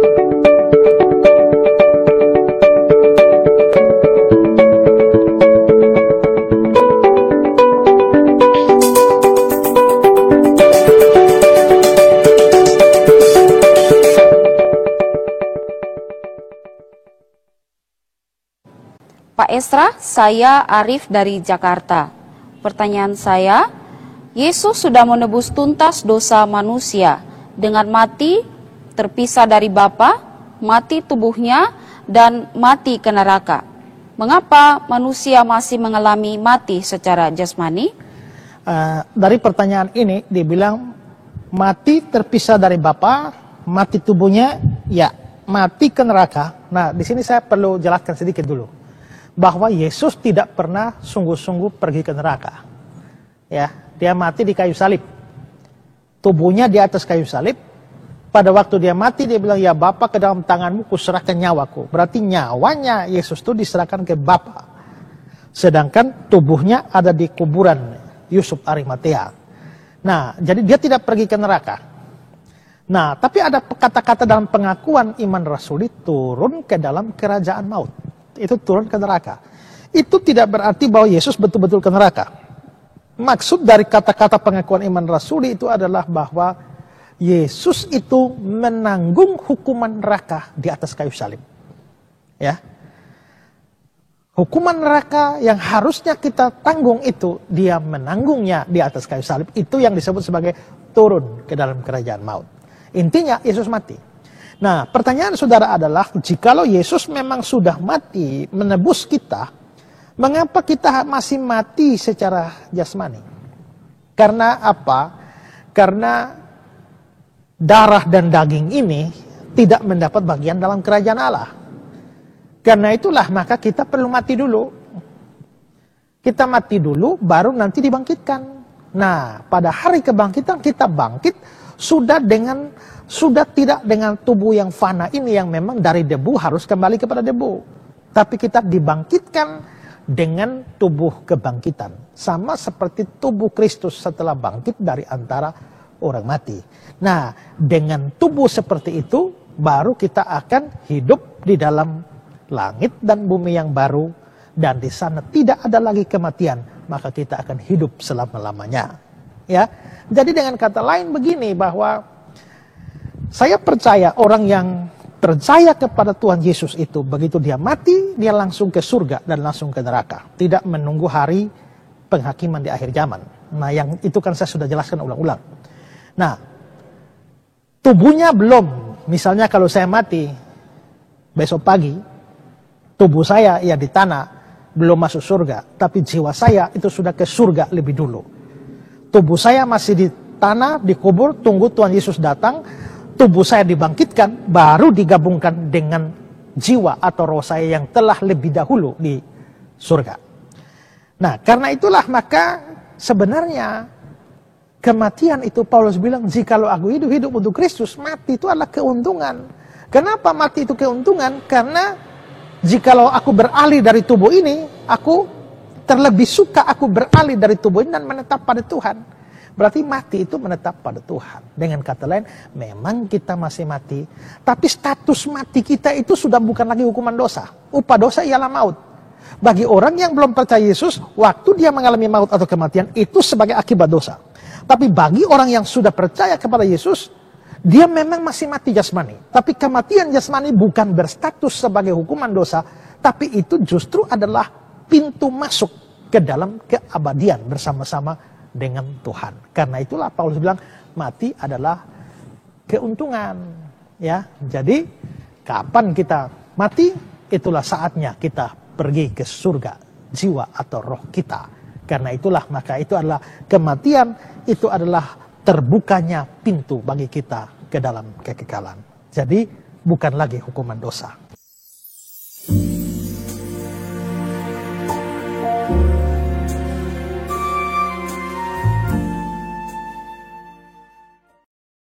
Pak Esra, saya Arif dari Jakarta. Pertanyaan saya, Yesus sudah menebus tuntas dosa manusia dengan mati terpisah dari Bapa, mati tubuhnya, dan mati ke neraka. Mengapa manusia masih mengalami mati secara jasmani? Dari pertanyaan ini dibilang mati terpisah dari Bapa, mati tubuhnya, ya mati ke neraka. Nah, di sini saya perlu jelaskan sedikit dulu. Bahwa Yesus tidak pernah sungguh-sungguh pergi ke neraka. Ya, dia mati di kayu salib. Tubuhnya di atas kayu salib. Pada waktu dia mati dia bilang, ya Bapa, ke dalam tanganmu kuserahkan nyawaku. Berarti nyawanya Yesus itu diserahkan ke Bapa. Sedangkan tubuhnya ada di kuburan Yusuf Arimatea. Nah, jadi dia tidak pergi ke neraka. Nah, tapi ada kata-kata dalam pengakuan iman rasuli turun ke dalam kerajaan maut. Itu turun ke neraka. Itu tidak berarti bahwa Yesus betul-betul ke neraka. Maksud dari kata-kata pengakuan iman rasuli itu adalah bahwa Yesus itu menanggung hukuman neraka di atas kayu salib. Ya. Hukuman neraka yang harusnya kita tanggung itu, dia menanggungnya di atas kayu salib. Itu yang disebut sebagai turun ke dalam kerajaan maut. Intinya Yesus mati. Nah, pertanyaan saudara adalah, jikalau Yesus memang sudah mati menebus kita, mengapa kita masih mati secara jasmani? Karena apa? Karena darah dan daging ini tidak mendapat bagian dalam kerajaan Allah. Karena itulah maka kita perlu mati dulu. Kita mati dulu, baru nanti dibangkitkan. Nah, pada hari kebangkitan kita bangkit sudah tidak dengan tubuh yang fana ini yang memang dari debu harus kembali kepada debu. Tapi kita dibangkitkan dengan tubuh kebangkitan. Sama seperti tubuh Kristus setelah bangkit dari antara orang mati. Nah, dengan tubuh seperti itu baru kita akan hidup di dalam langit dan bumi yang baru. Dan di sana tidak ada lagi kematian. Maka kita akan hidup selama-lamanya. Ya, jadi dengan kata lain begini, bahwa saya percaya orang yang percaya kepada Tuhan Yesus itu, begitu dia mati, dia langsung ke surga dan langsung ke neraka. Tidak menunggu hari penghakiman di akhir zaman. Nah, yang itu kan saya sudah jelaskan ulang-ulang. Nah, tubuhnya belum. Misalnya kalau saya mati besok pagi, tubuh saya ya di tanah, belum masuk surga. Tapi jiwa saya itu sudah ke surga lebih dulu. Tubuh saya masih di tanah, dikubur, tunggu Tuhan Yesus datang. Tubuh saya dibangkitkan, baru digabungkan dengan jiwa atau roh saya yang telah lebih dahulu di surga. Nah, karena itulah maka sebenarnya kematian itu Paulus bilang, jikalau aku hidup untuk Kristus, mati itu adalah keuntungan. Kenapa mati itu keuntungan? Karena jikalau aku beralih dari tubuh ini, aku terlebih suka aku beralih dari tubuh ini dan menetap pada Tuhan. Berarti mati itu menetap pada Tuhan. Dengan kata lain, memang kita masih mati. Tapi status mati kita itu sudah bukan lagi hukuman dosa. Upah dosa ialah maut. Bagi orang yang belum percaya Yesus, waktu dia mengalami maut atau kematian, itu sebagai akibat dosa. Tapi bagi orang yang sudah percaya kepada Yesus, dia memang masih mati jasmani. Tapi kematian jasmani bukan berstatus sebagai hukuman dosa, tapi itu justru adalah pintu masuk ke dalam keabadian bersama-sama dengan Tuhan. Karena itulah Paulus bilang mati adalah keuntungan. Ya, jadi kapan kita mati, itulah saatnya kita pergi ke surga jiwa atau roh kita. Karena itulah maka itu adalah kematian, itu adalah terbukanya pintu bagi kita ke dalam kekekalan. Jadi bukan lagi hukuman dosa.